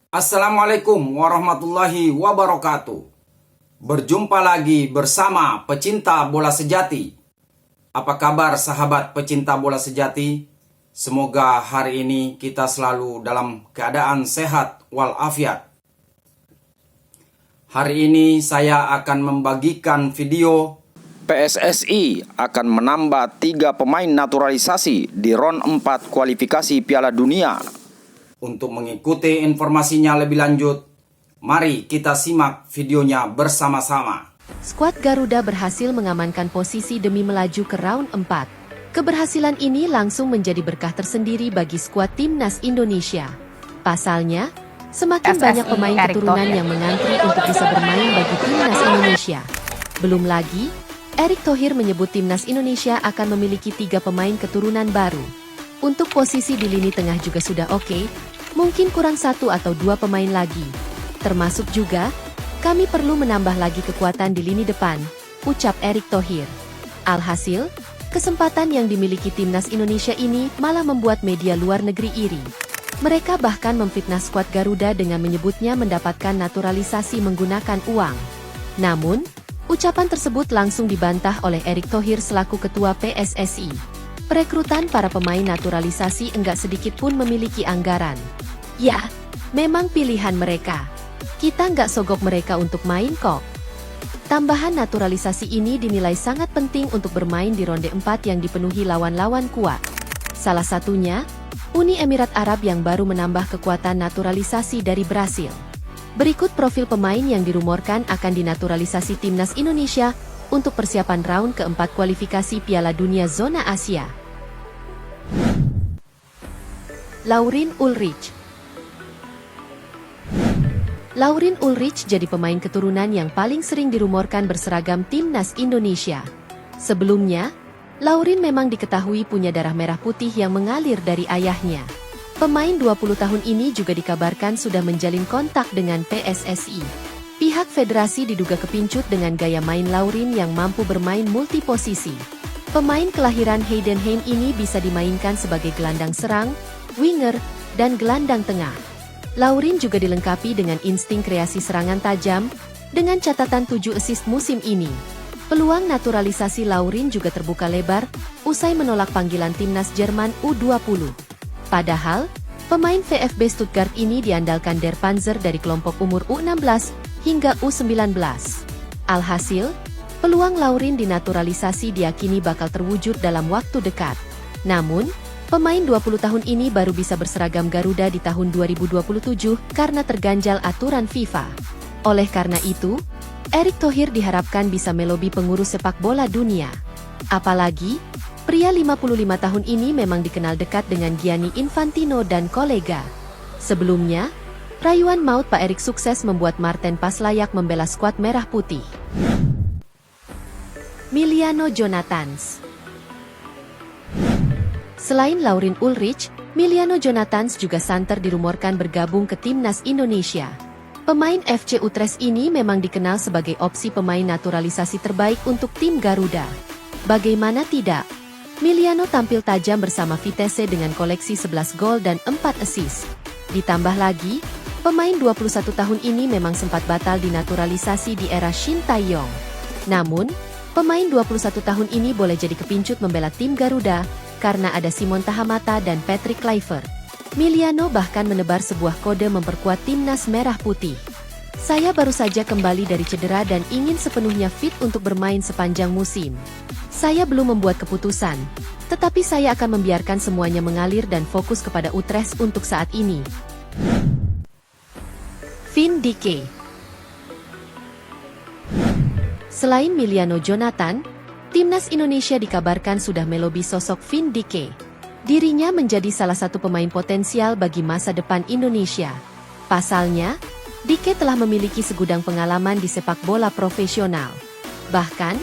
Assalamualaikum warahmatullahi wabarakatuh. Berjumpa lagi bersama pecinta bola sejati. Apa kabar sahabat pecinta bola sejati? Semoga hari ini kita selalu dalam keadaan sehat walafiat. Hari ini saya akan membagikan video PSSI akan menambah 3 pemain naturalisasi di ron 4 kualifikasi Piala Dunia. Untuk mengikuti informasinya lebih lanjut, mari kita simak videonya bersama-sama. Skuad Garuda berhasil mengamankan posisi demi melaju ke round 4. Keberhasilan ini langsung menjadi berkah tersendiri bagi skuad timnas Indonesia. Pasalnya, semakin banyak pemain keturunan yang mengantri untuk bisa bermain bagi timnas Indonesia. Belum lagi, Erick Thohir menyebut timnas Indonesia akan memiliki 3 pemain keturunan baru. Untuk posisi di lini tengah juga sudah oke, mungkin kurang 1 atau 2 pemain lagi. Termasuk juga, kami perlu menambah lagi kekuatan di lini depan, ucap Erick Thohir. Alhasil, kesempatan yang dimiliki timnas Indonesia ini malah membuat media luar negeri iri. Mereka bahkan memfitnah skuad Garuda dengan menyebutnya mendapatkan naturalisasi menggunakan uang. Namun, ucapan tersebut langsung dibantah oleh Erick Thohir selaku ketua PSSI. Perekrutan para pemain naturalisasi enggak sedikit pun memiliki anggaran. Ya, memang pilihan mereka. Kita enggak sogok mereka untuk main kok. Tambahan naturalisasi ini dinilai sangat penting untuk bermain di ronde 4 yang dipenuhi lawan-lawan kuat. Salah satunya, Uni Emirat Arab yang baru menambah kekuatan naturalisasi dari Brasil. Berikut profil pemain yang dirumorkan akan dinaturalisasi timnas Indonesia untuk persiapan round keempat kualifikasi Piala Dunia Zona Asia. Laurin Ulrich. Laurin Ulrich jadi pemain keturunan yang paling sering dirumorkan berseragam timnas Indonesia. Sebelumnya, Laurin memang diketahui punya darah merah putih yang mengalir dari ayahnya. Pemain 20 tahun ini juga dikabarkan sudah menjalin kontak dengan PSSI. Pihak federasi diduga kepincut dengan gaya main Laurin yang mampu bermain multiposisi. Pemain kelahiran Heidenheim ini bisa dimainkan sebagai gelandang serang, winger, dan gelandang tengah. Laurin juga dilengkapi dengan insting kreasi serangan tajam, dengan catatan 7 assist musim ini. Peluang naturalisasi Laurin juga terbuka lebar, usai menolak panggilan timnas Jerman U20. Padahal, pemain VfB Stuttgart ini diandalkan Der Panzer dari kelompok umur U16 hingga U19. Alhasil, peluang Laurin dinaturalisasi diyakini bakal terwujud dalam waktu dekat. Namun, pemain 20 tahun ini baru bisa berseragam Garuda di tahun 2027 karena terganjal aturan FIFA. Oleh karena itu, Erick Thohir diharapkan bisa melobi pengurus sepak bola dunia. Apalagi, pria 55 tahun ini memang dikenal dekat dengan Gianni Infantino dan kolega. Sebelumnya, rayuan maut Pak Erick sukses membuat Marten pas layak membela skuad merah putih. Miliano Jonathans. Selain Laurin Ulrich, Miliano Jonathans juga santer dirumorkan bergabung ke timnas Indonesia. Pemain FC Utrecht ini memang dikenal sebagai opsi pemain naturalisasi terbaik untuk tim Garuda. Bagaimana tidak? Miliano tampil tajam bersama Vitesse dengan koleksi 11 gol dan 4 assist. Ditambah lagi, pemain 21 tahun ini memang sempat batal dinaturalisasi di era Shin Tae-yong. Namun, pemain 21 tahun ini boleh jadi kepincut membela tim Garuda, karena ada Simon Tahamata dan Patrick Kluivert. Miliano bahkan menebar sebuah kode memperkuat timnas merah putih. Saya baru saja kembali dari cedera dan ingin sepenuhnya fit untuk bermain sepanjang musim. Saya belum membuat keputusan, tetapi saya akan membiarkan semuanya mengalir dan fokus kepada Utrecht untuk saat ini. Vin Dike. Selain Miliano Jonathan, timnas Indonesia dikabarkan sudah melobi sosok Vin Dike. Dirinya menjadi salah satu pemain potensial bagi masa depan Indonesia. Pasalnya, Dike telah memiliki segudang pengalaman di sepak bola profesional. Bahkan,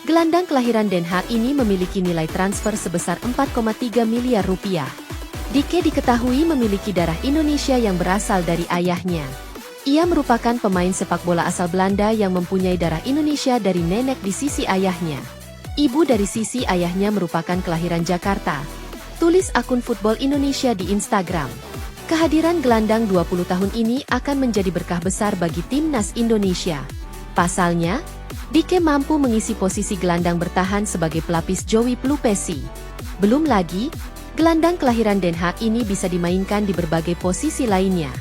gelandang kelahiran Den Haag ini memiliki nilai transfer sebesar 4,3 miliar rupiah. Dike diketahui memiliki darah Indonesia yang berasal dari ayahnya. Ia merupakan pemain sepak bola asal Belanda yang mempunyai darah Indonesia dari nenek di sisi ayahnya. Ibu dari sisi ayahnya merupakan kelahiran Jakarta. Tulis akun Football Indonesia di Instagram. Kehadiran gelandang 20 tahun ini akan menjadi berkah besar bagi timnas Indonesia. Pasalnya, Dike mampu mengisi posisi gelandang bertahan sebagai pelapis Joey Plupesi. Belum lagi, gelandang kelahiran Den Haag ini bisa dimainkan di berbagai posisi lainnya.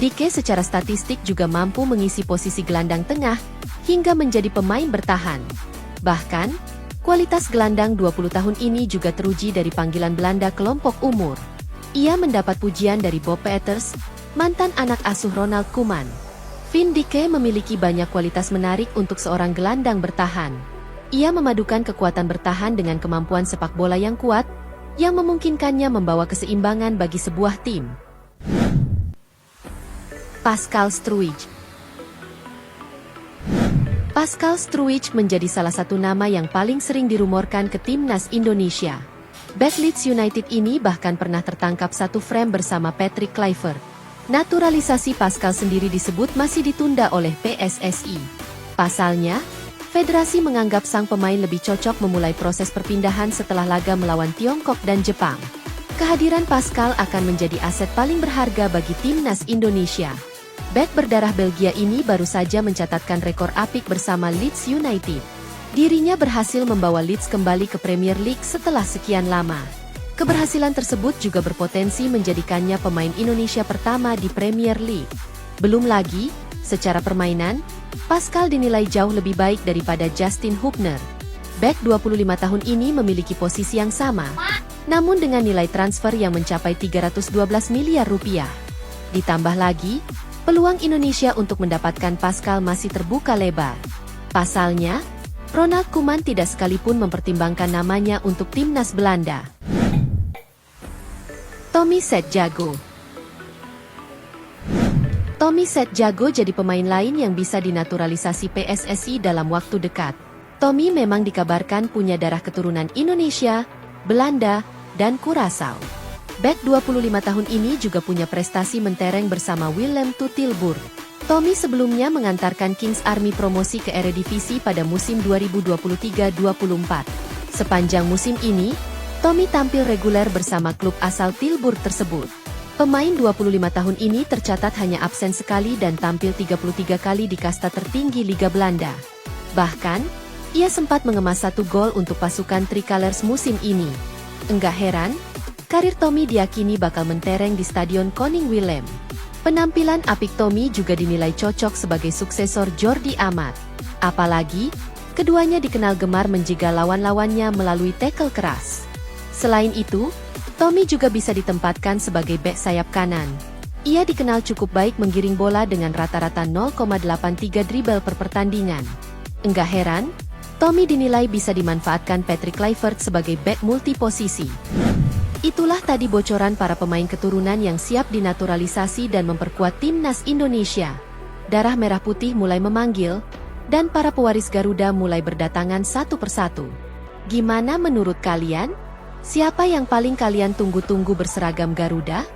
Dike secara statistik juga mampu mengisi posisi gelandang tengah hingga menjadi pemain bertahan. Bahkan, kualitas gelandang 20 tahun ini juga teruji dari panggilan Belanda kelompok umur. Ia mendapat pujian dari Bob Peters, mantan anak asuh Ronald Koeman. Van Dike memiliki banyak kualitas menarik untuk seorang gelandang bertahan. Ia memadukan kekuatan bertahan dengan kemampuan sepak bola yang kuat, yang memungkinkannya membawa keseimbangan bagi sebuah tim. Pascal Struijk. Pascal Struijk menjadi salah satu nama yang paling sering dirumorkan ke timnas Indonesia. Bek Leeds United ini bahkan pernah tertangkap satu frame bersama Patrick Kluivert. Naturalisasi Pascal sendiri disebut masih ditunda oleh PSSI. Pasalnya, federasi menganggap sang pemain lebih cocok memulai proses perpindahan setelah laga melawan Tiongkok dan Jepang. Kehadiran Pascal akan menjadi aset paling berharga bagi timnas Indonesia. Bek berdarah Belgia ini baru saja mencatatkan rekor apik bersama Leeds United. Dirinya berhasil membawa Leeds kembali ke Premier League setelah sekian lama. Keberhasilan tersebut juga berpotensi menjadikannya pemain Indonesia pertama di Premier League. Belum lagi, secara permainan, Pascal dinilai jauh lebih baik daripada Justin Hubner. Bek 25 tahun ini memiliki posisi yang sama, namun dengan nilai transfer yang mencapai 312 miliar rupiah. Ditambah lagi, peluang Indonesia untuk mendapatkan Pascal masih terbuka lebar. Pasalnya, Ronald Koeman tidak sekalipun mempertimbangkan namanya untuk timnas Belanda. Tommy Setjago. Tommy Setjago jadi pemain lain yang bisa dinaturalisasi PSSI dalam waktu dekat. Tommy memang dikabarkan punya darah keturunan Indonesia, Belanda, dan Curaçao. Bek 25 tahun ini juga punya prestasi mentereng bersama Willem Tilburg. Tommy sebelumnya mengantarkan Kings Army promosi ke Eredivisie pada musim 2023-24. Sepanjang musim ini, Tommy tampil reguler bersama klub asal Tilburg tersebut. Pemain 25 tahun ini tercatat hanya absen sekali dan tampil 33 kali di kasta tertinggi Liga Belanda. Bahkan, ia sempat mengemas 1 gol untuk pasukan Tricolors musim ini. Enggak heran, karir Tommy diyakini bakal mentereng di Stadion Koning Willem. Penampilan apik Tommy juga dinilai cocok sebagai suksesor Jordi Amat. Apalagi, keduanya dikenal gemar menjegal lawan-lawannya melalui tackle keras. Selain itu, Tommy juga bisa ditempatkan sebagai bek sayap kanan. Ia dikenal cukup baik menggiring bola dengan rata-rata 0,83 dribble per pertandingan. Enggak heran, Tommy dinilai bisa dimanfaatkan Patrick Kluivert sebagai bek multiposisi. Itulah tadi bocoran para pemain keturunan yang siap dinaturalisasi dan memperkuat timnas Indonesia. Darah merah putih mulai memanggil, dan para pewaris Garuda mulai berdatangan satu persatu. Gimana menurut kalian? Siapa yang paling kalian tunggu-tunggu berseragam Garuda?